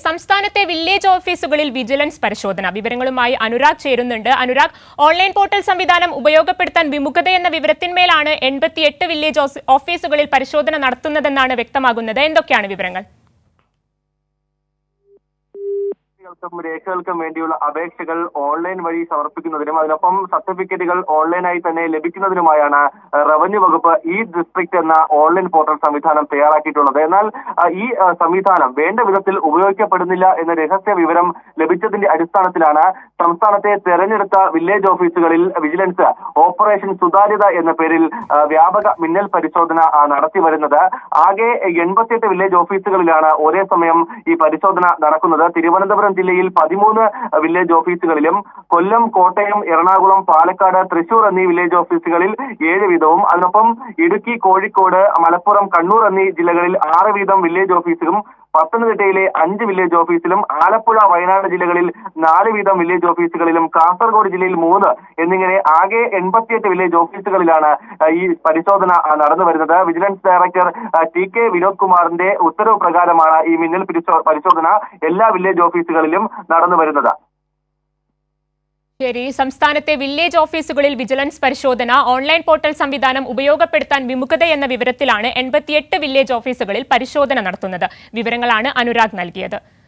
സംസ്ഥാനത്തെ വില്ലേജ് ഓഫീസുകളിൽ വിജിലൻസ് പരിശോധന. വിവരങ്ങളുമായി അനുരാഗ് ചേരുന്നുണ്ട്. അനുരാഗ്, ഓൺലൈൻ പോർട്ടൽ സംവിധാനം ഉപയോഗപ്പെടുത്താൻ വിമുഖതയെന്ന വിവരത്തിന്മേലാണ് 88 വില്ലേജ് ഓഫീസുകളിൽ പരിശോധന നടത്തുന്നതെന്നാണ് വ്യക്തമാകുന്നത്. എന്തൊക്കെയാണ് വിവരങ്ങൾ? രേഖകൾക്കും വേണ്ടിയുള്ള അപേക്ഷകൾ ഓൺലൈൻ വഴി സമർപ്പിക്കുന്നതിനും അതിനൊപ്പം സർട്ടിഫിക്കറ്റുകൾ ഓൺലൈനായി തന്നെ ലഭിക്കുന്നതിനുമായാണ് റവന്യൂ വകുപ്പ് ഈ ഡിസ്ട്രിക്ട് എന്ന ഓൺലൈൻ പോർട്ടൽ സംവിധാനം തയ്യാറാക്കിയിട്ടുള്ളത്. എന്നാൽ ഈ സംവിധാനം വേണ്ട വിധത്തിൽ ഉപയോഗിക്കപ്പെടുന്നില്ല എന്ന രഹസ്യ വിവരം ലഭിച്ചതിന്റെ അടിസ്ഥാനത്തിലാണ് സംസ്ഥാനത്തെ തെരഞ്ഞെടുത്ത വില്ലേജ് ഓഫീസുകളിൽ വിജിലൻസ് ഓപ്പറേഷൻ സുതാര്യത എന്ന പേരിൽ വ്യാപക മിന്നൽ പരിശോധന നടത്തി വരുന്നത്. ആകെ 88 വില്ലേജ് ഓഫീസുകളിലാണ് ഒരേ സമയം ഈ പരിശോധന നടക്കുന്നത്. തിരുവനന്തപുരം ജില്ലയിൽ 13 വില്ലേജ് ഓഫീസുകളിലും, കൊല്ലം, കോട്ടയം, എറണാകുളം, പാലക്കാട്, തൃശൂർ എന്നീ വില്ലേജ് ഓഫീസുകളിൽ 7 വീതവും, അതിനൊപ്പം ഇടുക്കി, കോഴിക്കോട്, മലപ്പുറം, കണ്ണൂർ എന്നീ ജില്ലകളിൽ 6 വീതം വില്ലേജ് ഓഫീസിലും, പത്തനംതിട്ടയിലെ 5 വില്ലേജ് ഓഫീസിലും, ആലപ്പുഴ, വയനാട് ജില്ലകളിൽ 4 വീതം വില്ലേജ് ഓഫീസുകളിലും, കാസർഗോഡ് ജില്ലയിൽ 3 എന്നിങ്ങനെ ആകെ 88 വില്ലേജ് ഓഫീസുകളിലാണ് ഈ പരിശോധന നടന്നു വരുന്നത്. വിജിലൻസ് ഡയറക്ടർ TK വിനോദ് കുമാറിന്റെ ഉത്തരവ് പ്രകാരമാണ് ഈ മിന്നൽ പരിശോധന എല്ലാ വില്ലേജ് ഓഫീസുകളിലും നടന്നു വരുന്നത്. ശരി, സംസ്ഥാനത്തെ വില്ലേജ് ഓഫീസുകളിൽ വിജിലൻസ് പരിശോധന, ഓൺലൈൻ പോർട്ടൽ സംവിധാനം ഉപയോഗപ്പെടുത്താൻ വിമുഖതയെന്ന വിവരത്തിലാണ് 88 വില്ലേജ് ഓഫീസുകളിൽ പരിശോധന നടത്തുന്നത്. വിവരങ്ങളാണ് അനുരാഗ് നൽകിയത്.